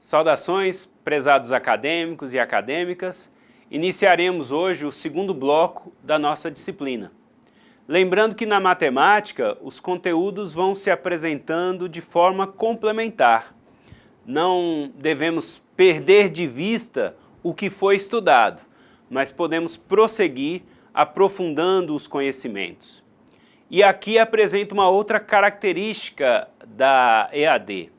Saudações, prezados acadêmicos e acadêmicas. Iniciaremos hoje o segundo bloco da nossa disciplina. Lembrando que na matemática, os conteúdos vão se apresentando de forma complementar. Não devemos perder de vista o que foi estudado, mas podemos prosseguir aprofundando os conhecimentos. E aqui apresento uma outra característica da EAD,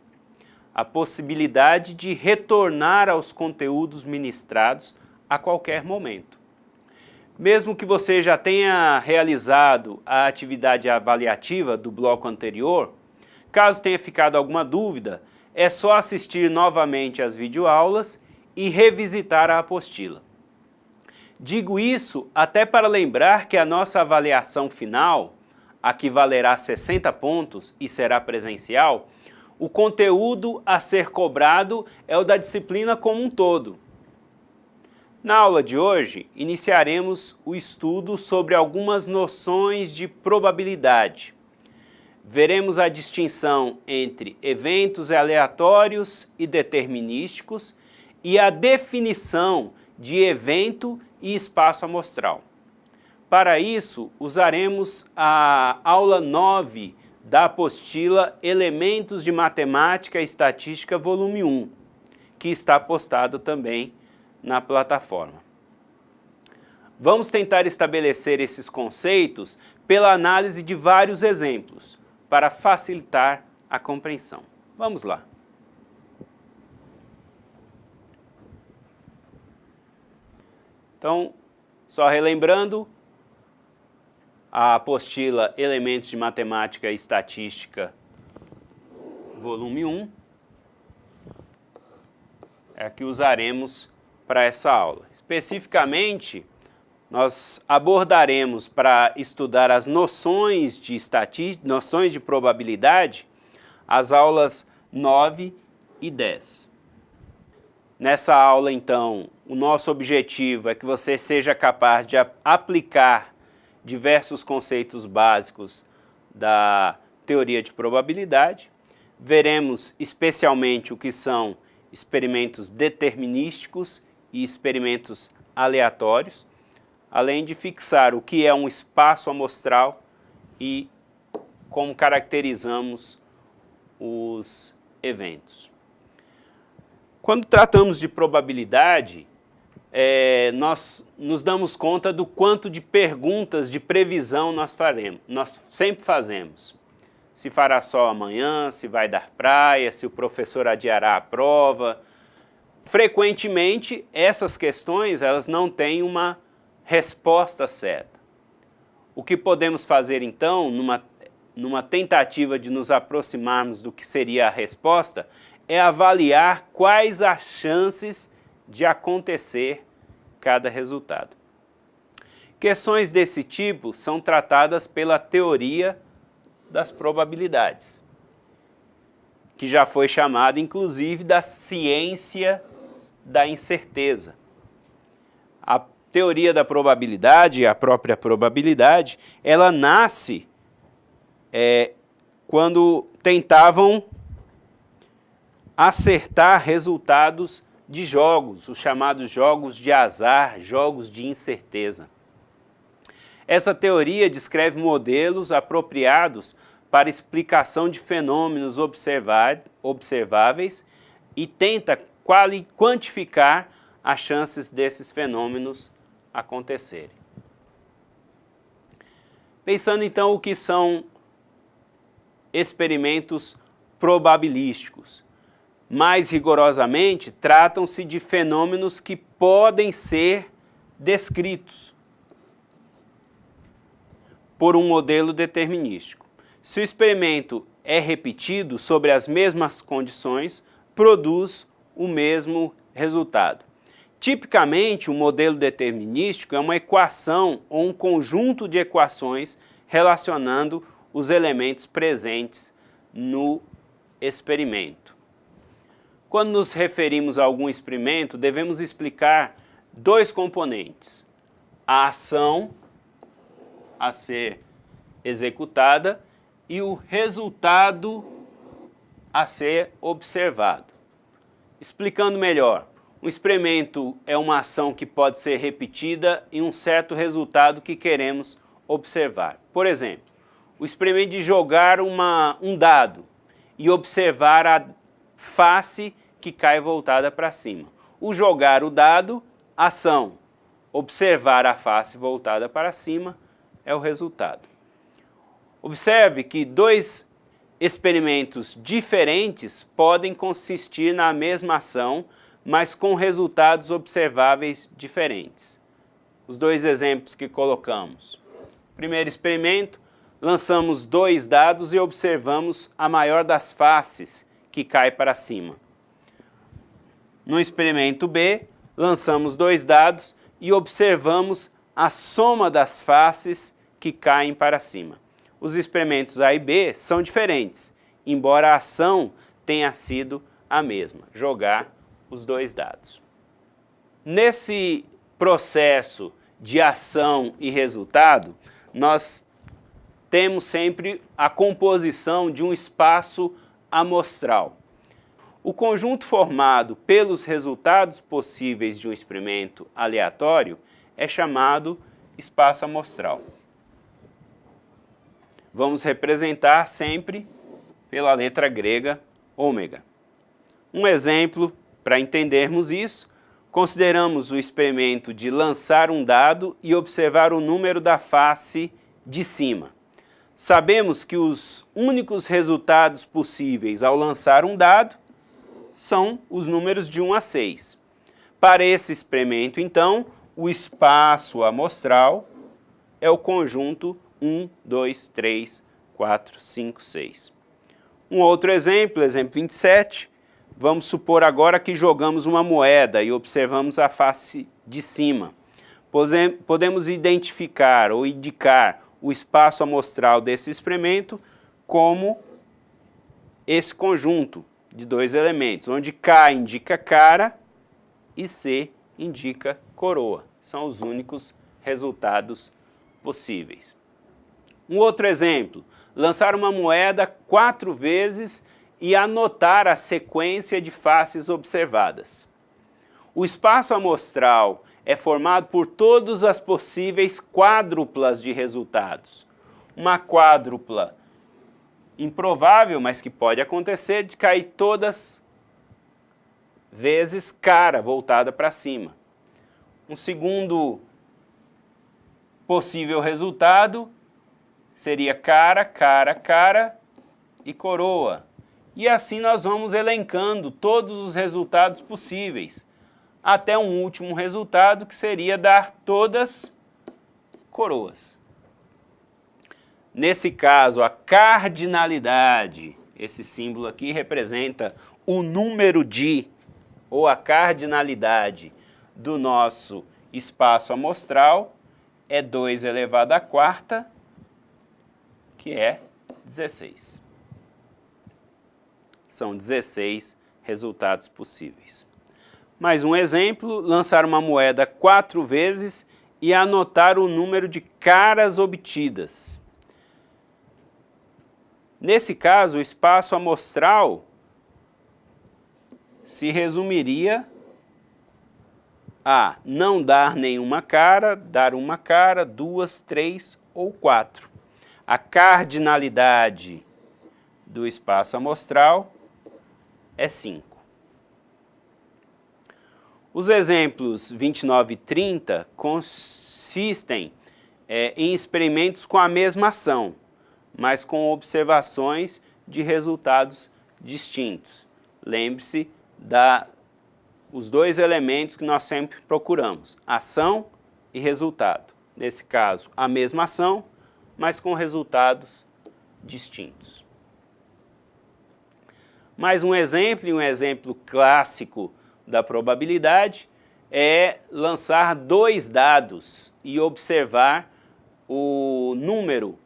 a possibilidade de retornar aos conteúdos ministrados a qualquer momento. Mesmo que você já tenha realizado a atividade avaliativa do bloco anterior, caso tenha ficado alguma dúvida, é só assistir novamente às videoaulas e revisitar a apostila. Digo isso até para lembrar que a nossa avaliação final, a que valerá 60 pontos e será presencial, o conteúdo a ser cobrado é o da disciplina como um todo. Na aula de hoje, iniciaremos o estudo sobre algumas noções de probabilidade. Veremos a distinção entre eventos aleatórios e determinísticos e a definição de evento e espaço amostral. Para isso, usaremos a aula 9 da apostila Elementos de Matemática e Estatística, volume 1, que está postado também na plataforma. Vamos tentar estabelecer esses conceitos pela análise de vários exemplos, para facilitar a compreensão. Vamos lá. Então, só relembrando, a apostila Elementos de Matemática e Estatística, volume 1, é a que usaremos para essa aula. Especificamente, nós abordaremos para estudar as noções de probabilidade, as aulas 9 e 10. Nessa aula, então, o nosso objetivo é que você seja capaz de aplicar diversos conceitos básicos da teoria de probabilidade. Veremos especialmente o que são experimentos determinísticos e experimentos aleatórios, além de fixar o que é um espaço amostral e como caracterizamos os eventos. Quando tratamos de probabilidade, nós nos damos conta do quanto de perguntas de previsão nós sempre fazemos. Se fará sol amanhã, se vai dar praia, se o professor adiará a prova. Frequentemente, essas questões elas não têm uma resposta certa. O que podemos fazer então, numa tentativa de nos aproximarmos do que seria a resposta, é avaliar quais as chances de acontecer cada resultado. Questões desse tipo são tratadas pela teoria das probabilidades, que já foi chamada inclusive da ciência da incerteza. A teoria da probabilidade, a própria probabilidade, ela nasce quando tentavam acertar resultados de jogos, os chamados jogos de azar, jogos de incerteza. Essa teoria descreve modelos apropriados para explicação de fenômenos observáveis e tenta quantificar as chances desses fenômenos acontecerem. Pensando então o que são experimentos probabilísticos. Mais rigorosamente, tratam-se de fenômenos que podem ser descritos por um modelo determinístico. Se o experimento é repetido sobre as mesmas condições, produz o mesmo resultado. Tipicamente, um modelo determinístico é uma equação ou um conjunto de equações relacionando os elementos presentes no experimento. Quando nos referimos a algum experimento, devemos explicar dois componentes: a ação a ser executada e o resultado a ser observado. Explicando melhor, um experimento é uma ação que pode ser repetida em um certo resultado que queremos observar. Por exemplo, o experimento de jogar um dado e observar a face que cai voltada para cima. O jogar o dado, ação. Observar a face voltada para cima é o resultado. Observe que dois experimentos diferentes podem consistir na mesma ação, mas com resultados observáveis diferentes. Os dois exemplos que colocamos. Primeiro experimento, lançamos 2 dados e observamos a maior das faces que cai para cima. No experimento B, lançamos 2 dados e observamos a soma das faces que caem para cima. Os experimentos A e B são diferentes, embora a ação tenha sido a mesma, jogar os 2 dados. Nesse processo de ação e resultado, nós temos sempre a composição de um espaço amostral. O conjunto formado pelos resultados possíveis de um experimento aleatório é chamado espaço amostral. Vamos representar sempre pela letra grega ômega. Um exemplo para entendermos isso, consideramos o experimento de lançar um dado e observar o número da face de cima. Sabemos que os únicos resultados possíveis ao lançar um dado são os números de 1 a 6. Para esse experimento, então, o espaço amostral é o conjunto 1, 2, 3, 4, 5, 6. Um outro exemplo, exemplo 27, vamos supor agora que jogamos uma moeda e observamos a face de cima. Podemos identificar ou indicar o espaço amostral desse experimento como esse conjunto de 2 elementos, onde K indica cara e C indica coroa. São os únicos resultados possíveis. Um outro exemplo, lançar uma moeda 4 vezes e anotar a sequência de faces observadas. O espaço amostral é formado por todas as possíveis quádruplas de resultados. Uma quádrupla improvável, mas que pode acontecer, de cair todas vezes cara voltada para cima. Um segundo possível resultado seria cara, cara, cara e coroa. E assim nós vamos elencando todos os resultados possíveis, até um último resultado que seria dar todas coroas. Nesse caso, a cardinalidade, esse símbolo aqui representa o número de, ou a cardinalidade do nosso espaço amostral, é 2 elevado à quarta, que é 16. São 16 resultados possíveis. Mais um exemplo, lançar uma moeda 4 vezes e anotar o número de caras obtidas. Nesse caso, o espaço amostral se resumiria a não dar nenhuma cara, dar uma cara, 2, 3 ou 4. A cardinalidade do espaço amostral é 5. Os exemplos 29 e 30 consistem em experimentos com a mesma ação, mas com observações de resultados distintos. Lembre-se os 2 elementos que nós sempre procuramos, ação e resultado. Nesse caso, a mesma ação, mas com resultados distintos. Mais um exemplo, e um exemplo clássico da probabilidade, é lançar 2 dados e observar o número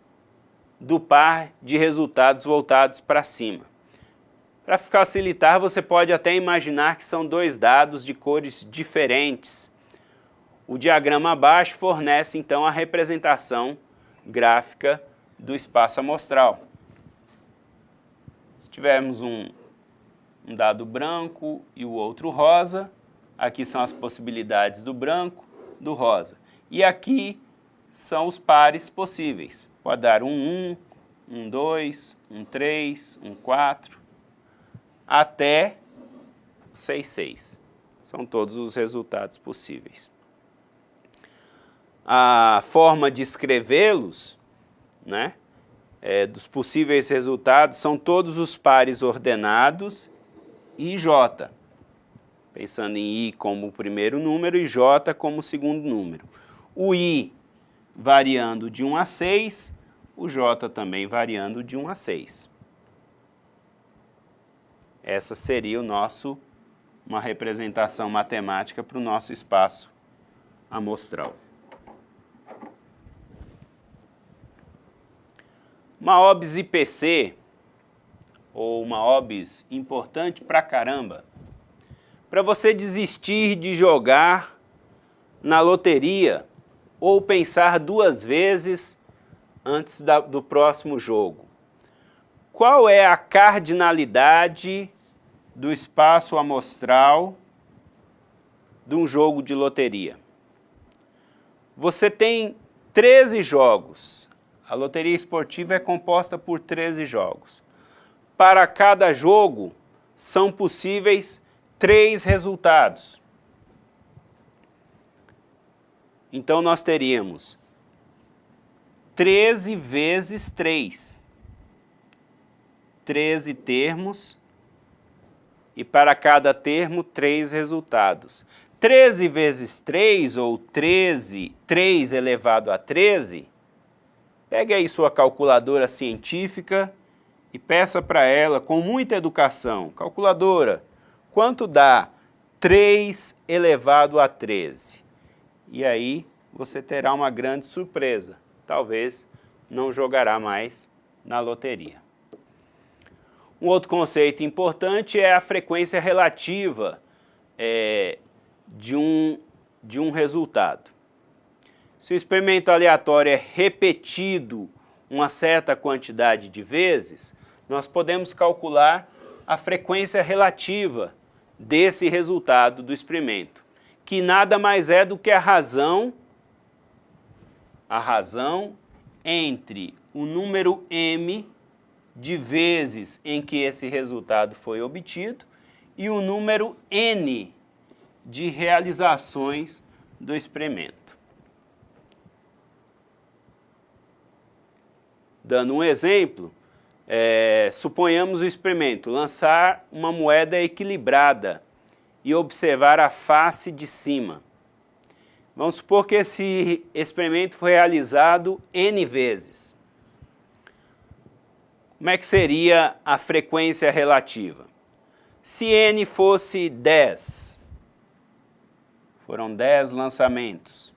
do par de resultados voltados para cima. Para facilitar, você pode até imaginar que são 2 dados de cores diferentes. O diagrama abaixo fornece então a representação gráfica do espaço amostral. Se tivermos um um dado branco e o outro rosa. Aqui são as possibilidades do branco, do rosa. E aqui são os pares possíveis. Pode dar um 2, um 3, um 4, até 6, 6. São todos os resultados possíveis. A forma de escrevê-los, né, dos possíveis resultados, são todos os pares ordenados e J. Pensando em I como o primeiro número e J como o segundo número. O I variando de 1 a 6, o J também variando de 1 a 6. Essa seria uma representação matemática para o nosso espaço amostral. Uma OBS IPC, ou uma OBS importante pra caramba, para você desistir de jogar na loteria ou pensar 2 vezes antes do próximo jogo. Qual é a cardinalidade do espaço amostral de um jogo de loteria? Você tem 13 jogos. A loteria esportiva é composta por 13 jogos. Para cada jogo, são possíveis 3 resultados. Então, nós teríamos 13 vezes 3. 13 termos, e para cada termo, 3 resultados. 13 vezes 3, ou 3 elevado a 13, pegue aí sua calculadora científica e peça para ela, com muita educação, calculadora, quanto dá 3 elevado a 13? E aí você terá uma grande surpresa. Talvez não jogará mais na loteria. Um outro conceito importante é a frequência relativa de um resultado. Se o experimento aleatório é repetido uma certa quantidade de vezes, nós podemos calcular a frequência relativa desse resultado do experimento, que nada mais é do que a razão entre o número m de vezes em que esse resultado foi obtido e o número n de realizações do experimento. Dando um exemplo, suponhamos o experimento, lançar uma moeda equilibrada e observar a face de cima. Vamos supor que esse experimento foi realizado n vezes. Como é que seria a frequência relativa? Se n fosse 10, foram 10 lançamentos,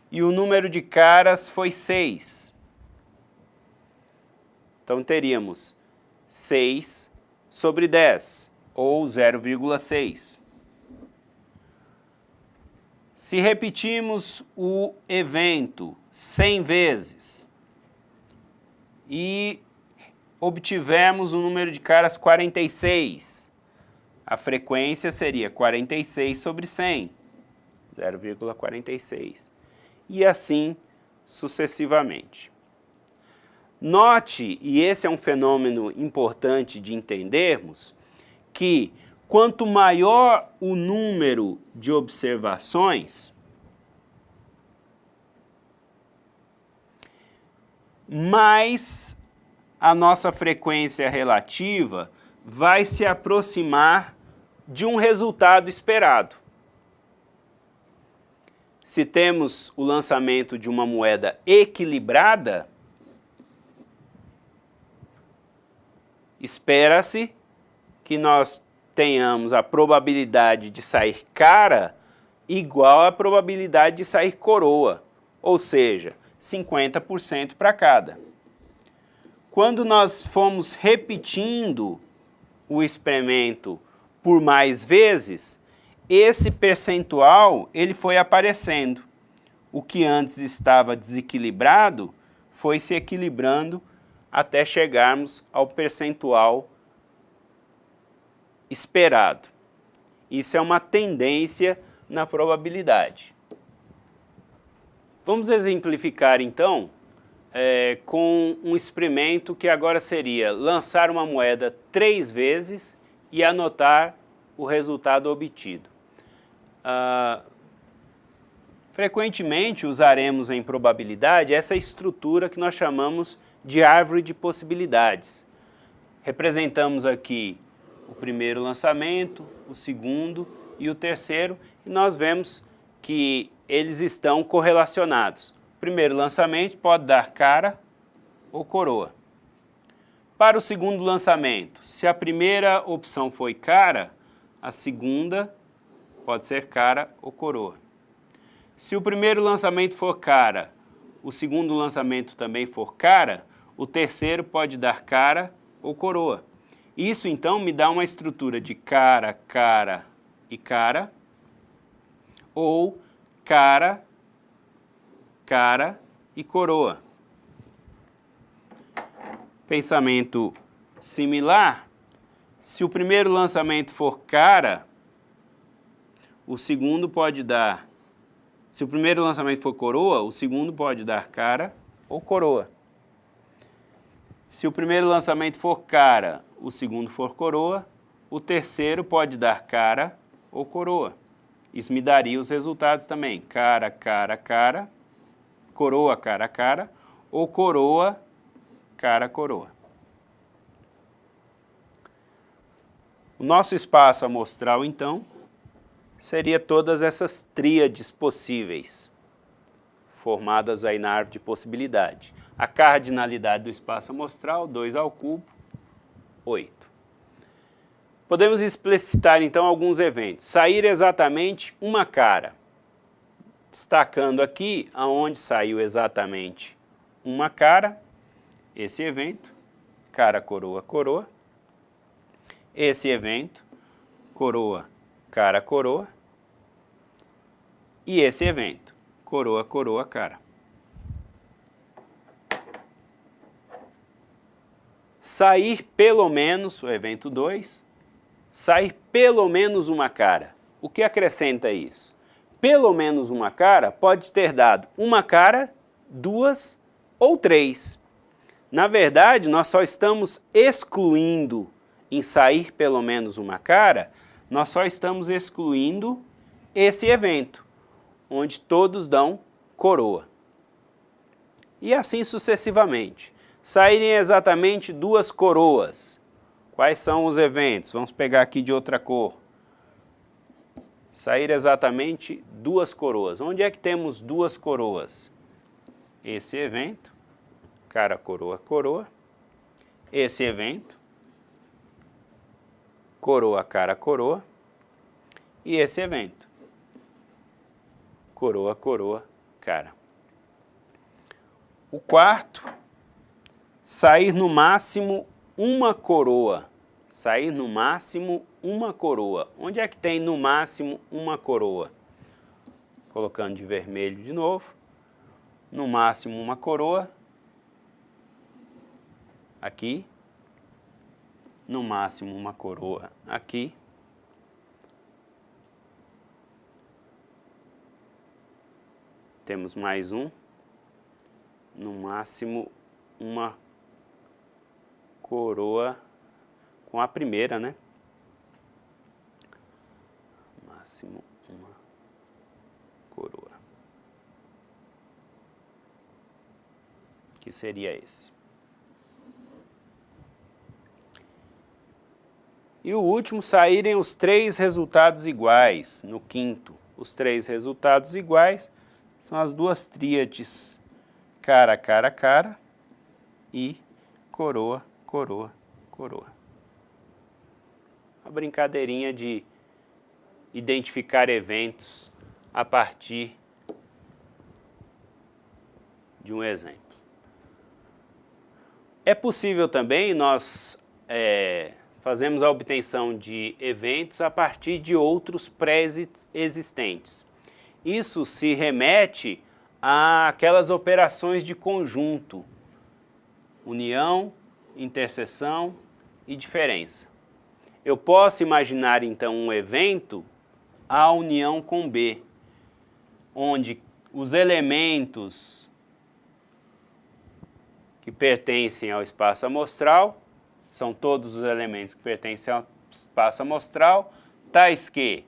e o número de caras foi 6. Então teríamos 6 sobre 10, ou 0,6. Se repetimos o evento 100 vezes e obtivemos o número de caras 46, a frequência seria 46 sobre 100, 0,46. E assim sucessivamente. Note, e esse é um fenômeno importante de entendermos, que quanto maior o número de observações, mais a nossa frequência relativa vai se aproximar de um resultado esperado. Se temos o lançamento de uma moeda equilibrada, espera-se que nós tenhamos a probabilidade de sair cara igual à probabilidade de sair coroa, ou seja, 50% para cada. Quando nós fomos repetindo o experimento por mais vezes, esse percentual ele foi aparecendo. O que antes estava desequilibrado foi se equilibrando até chegarmos ao percentual esperado. Isso é uma tendência na probabilidade. Vamos exemplificar então com um experimento que agora seria lançar uma moeda 3 vezes e anotar o resultado obtido. Frequentemente usaremos em probabilidade essa estrutura que nós chamamos de árvore de possibilidades. Representamos aqui o primeiro lançamento, o segundo e o terceiro, e nós vemos que eles estão correlacionados. O primeiro lançamento pode dar cara ou coroa. Para o segundo lançamento, se a primeira opção foi cara, a segunda pode ser cara ou coroa. Se o primeiro lançamento for cara, o segundo lançamento também for cara, o terceiro pode dar cara ou coroa. Isso então me dá uma estrutura de cara, cara e cara, ou cara, cara e coroa. Pensamento similar, se o primeiro lançamento for cara, o segundo pode dar, se o primeiro lançamento for coroa, o segundo pode dar cara ou coroa. Se o primeiro lançamento for cara, o segundo for coroa, o terceiro pode dar cara ou coroa. Isso me daria os resultados também, cara, cara, cara, coroa, cara, cara, ou coroa, cara, coroa. O nosso espaço amostral, então, seria todas essas tríades possíveis, formadas aí na árvore de possibilidade. A cardinalidade do espaço amostral, 2 ao cubo, 8. Podemos explicitar, então, alguns eventos. Sair exatamente uma cara. Destacando aqui aonde saiu exatamente uma cara, esse evento, cara, coroa, coroa. Esse evento, coroa, cara, coroa. E esse evento, coroa, coroa, cara. Sair pelo menos, o evento 2, sair pelo menos uma cara. O que acrescenta isso? Pelo menos uma cara pode ter dado uma cara, 2 ou 3. Na verdade, nós só estamos excluindo em sair pelo menos uma cara, nós só estamos excluindo esse evento, onde todos dão coroa. E assim sucessivamente. Saírem exatamente 2 coroas. Quais são os eventos? Vamos pegar aqui de outra cor. Sair exatamente 2 coroas. Onde é que temos 2 coroas? Esse evento, cara, coroa, coroa. Esse evento, coroa, cara, coroa. E esse evento, coroa, coroa, cara. O quarto, sair no máximo uma coroa. Sair no máximo uma coroa. Onde é que tem no máximo uma coroa? Colocando de vermelho de novo. No máximo uma coroa. Aqui. No máximo uma coroa aqui. Temos mais um. No máximo uma coroa com a primeira, né? Máximo uma coroa. Que seria esse. E o último, saírem os 3 resultados iguais, no quinto. Os 3 resultados iguais são as 2 tríades cara, cara, cara e coroa, coroa, coroa. A brincadeirinha de identificar eventos a partir de um exemplo. É possível também nós fazemos a obtenção de eventos a partir de outros pré-existentes. Isso se remete àquelas operações de conjunto, união, interseção e diferença. eu posso imaginar então um evento A união com B, onde os elementos que pertencem ao espaço amostral, são todos os elementos que pertencem ao espaço amostral, tais que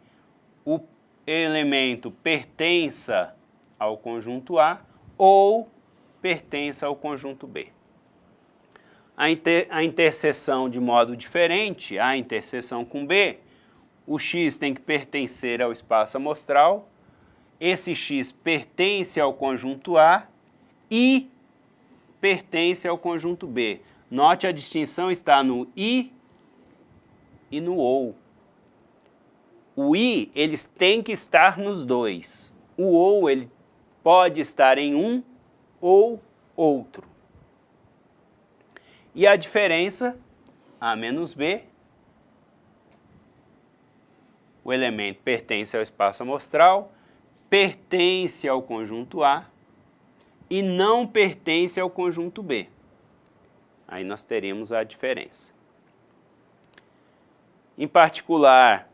o elemento pertença ao conjunto A ou pertença ao conjunto B. A interseção de modo diferente, A interseção com B, o X tem que pertencer ao espaço amostral, esse X pertence ao conjunto A e pertence ao conjunto B. Note a distinção está no I e no OU. O I, eles têm que estar nos dois. O OU, ele pode estar em um ou outro. E a diferença, A menos B, o elemento pertence ao espaço amostral, pertence ao conjunto A e não pertence ao conjunto B. Aí nós teríamos a diferença. Em particular,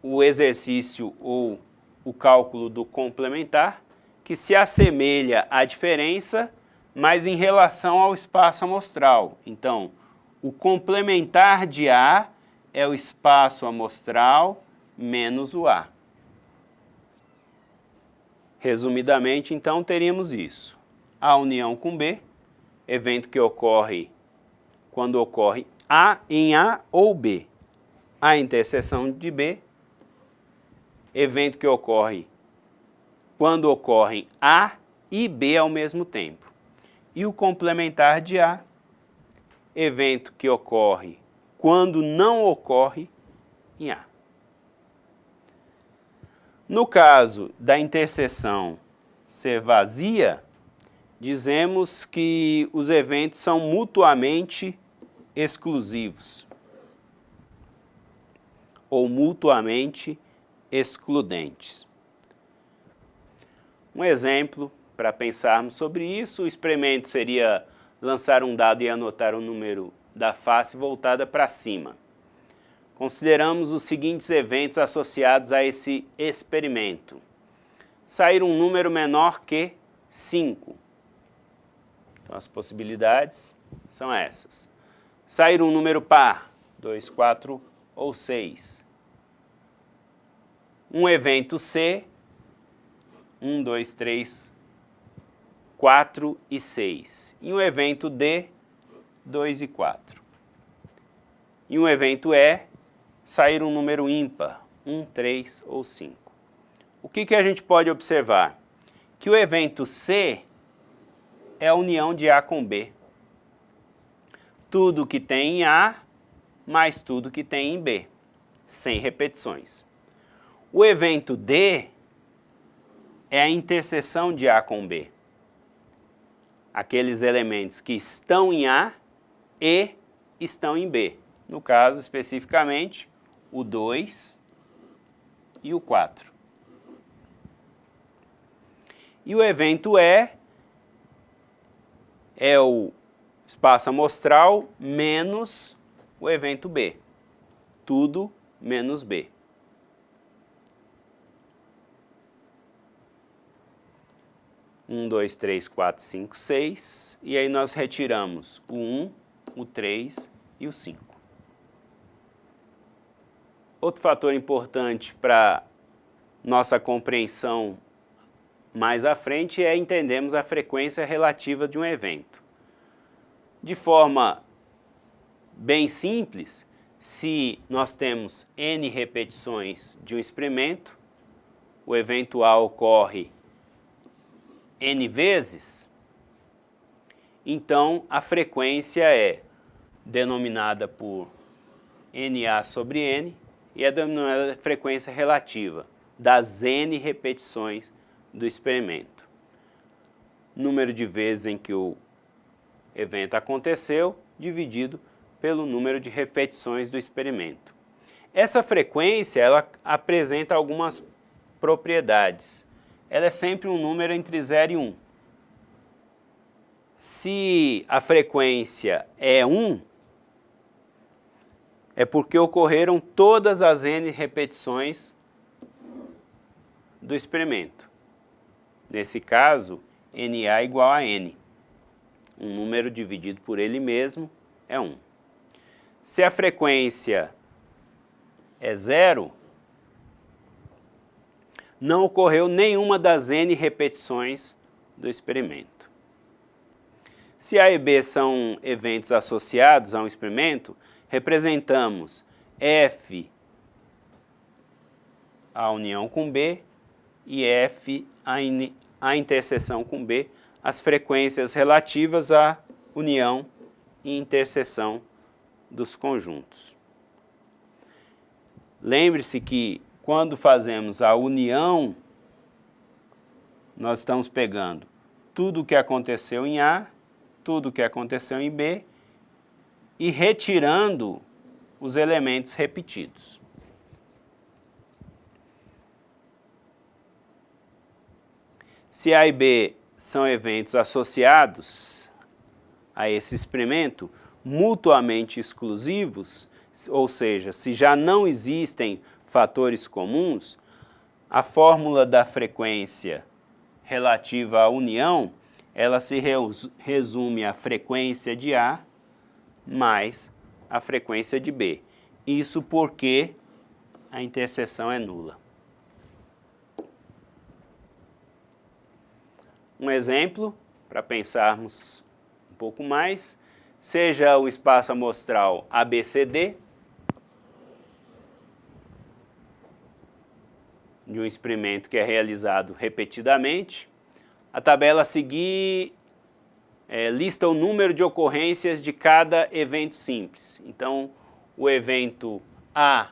o exercício ou o cálculo do complementar, que se assemelha à diferença, mas em relação ao espaço amostral. Então, o complementar de A é o espaço amostral menos o A. Resumidamente, então, teríamos isso. A união com B, evento que ocorre quando ocorre A em A ou B. A interseção de B, evento que ocorre quando ocorrem A e B ao mesmo tempo. E o complementar de A, evento que ocorre quando não ocorre em A. No caso da interseção ser vazia, dizemos que os eventos são mutuamente exclusivos ou mutuamente excludentes. Um exemplo para pensarmos sobre isso, o experimento seria lançar um dado e anotar o número da face voltada para cima. Consideramos os seguintes eventos associados a esse experimento. Sair um número menor que 5. Então, as possibilidades são essas. Sair um número par, 2, 4 ou 6. Um evento C, 1, 2, 3, 4 e 6. E um evento D, 2 e 4. E um evento E, sair um número ímpar, 1, 3 ou 5. O que a gente pode observar? Que o evento C é a união de A com B. Tudo que tem em A, mais tudo que tem em B, sem repetições. O evento D é a interseção de A com B. Aqueles elementos que estão em A e estão em B. No caso, especificamente, o 2 e o 4. E o evento E é o espaço amostral menos o evento B. Tudo menos B. Um, 2, 3, 4, 5, 6. E aí nós retiramos o 1, o 3 e o 5. Outro fator importante para nossa compreensão mais à frente é entendermos a frequência relativa de um evento. De forma bem simples, se nós temos N repetições de um experimento, o evento A ocorre N vezes, então a frequência é denominada por NA sobre N e é denominada frequência relativa das N repetições do experimento. Número de vezes em que o evento aconteceu, dividido pelo número de repetições do experimento. Essa frequência, ela apresenta algumas propriedades. Ela é sempre um número entre 0 e 1. Se a frequência é 1, é porque ocorreram todas as n repetições do experimento. Nesse caso, NA igual a N. Um número dividido por ele mesmo é 1. Se a frequência é 0, não ocorreu nenhuma das n repetições do experimento. Se A e B são eventos associados a um experimento, representamos F a união com B e F a interseção com B, as frequências relativas à união e interseção dos conjuntos. Lembre-se que quando fazemos a união, nós estamos pegando tudo o que aconteceu em A, tudo o que aconteceu em B e retirando os elementos repetidos. Se A e B são eventos associados a esse experimento, mutuamente exclusivos, ou seja, se já não existem fatores comuns, a fórmula da frequência relativa à união, ela se resume à frequência de A mais a frequência de B. Isso porque a interseção é nula. Um exemplo, para pensarmos um pouco mais, seja o espaço amostral ABCD, de um experimento que é realizado repetidamente. A tabela a seguir lista o número de ocorrências de cada evento simples. Então, o evento A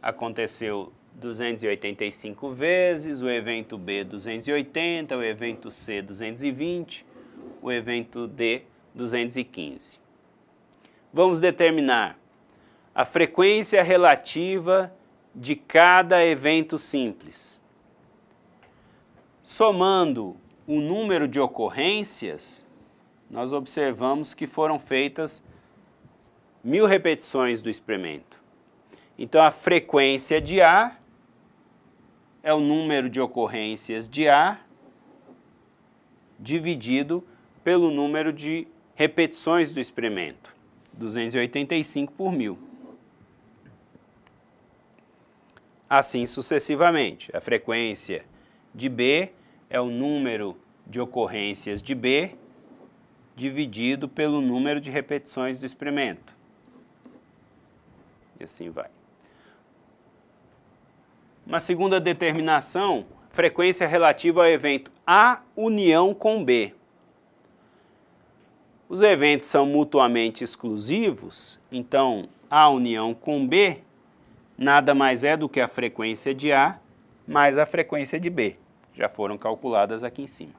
aconteceu 285 vezes, o evento B 280, o evento C 220, o evento D 215. Vamos determinar a frequência relativa de cada evento simples. Somando o número de ocorrências, nós observamos que foram feitas 1000 repetições do experimento. Então, a frequência de A é o número de ocorrências de A dividido pelo número de repetições do experimento, 285 por 1000. Assim sucessivamente. A frequência de B é o número de ocorrências de B dividido pelo número de repetições do experimento. E assim vai. Uma segunda determinação, frequência relativa ao evento A união com B. Os eventos são mutuamente exclusivos, então A união com B nada mais é do que a frequência de A mais a frequência de B. Já foram calculadas aqui em cima.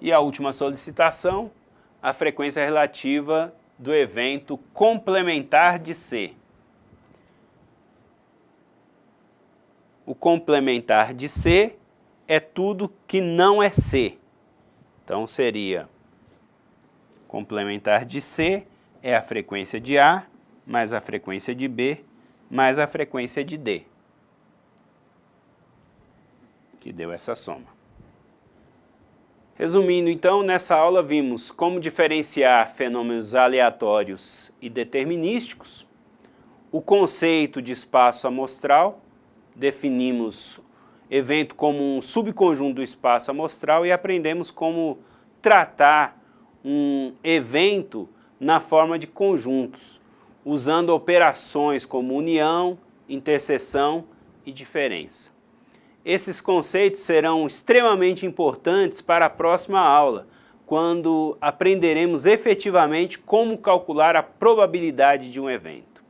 E a última solicitação, a frequência relativa do evento complementar de C. O complementar de C é tudo que não é C. Então, seria complementar de C é a frequência de A mais a frequência de B mais a frequência de D, que deu essa soma. Resumindo, então, nessa aula vimos como diferenciar fenômenos aleatórios e determinísticos, o conceito de espaço amostral, definimos evento como um subconjunto do espaço amostral e aprendemos como tratar um evento na forma de conjuntos, usando operações como união, interseção e diferença. Esses conceitos serão extremamente importantes para a próxima aula, quando aprenderemos efetivamente como calcular a probabilidade de um evento.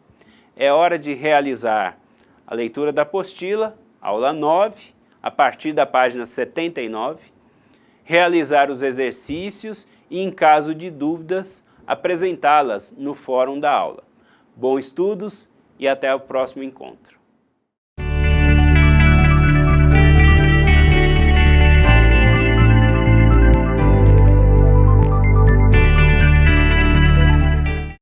É hora de realizar a leitura da apostila, aula 9, a partir da página 79, realizar os exercícios e, em caso de dúvidas, apresentá-las no fórum da aula. Bons estudos e até o próximo encontro.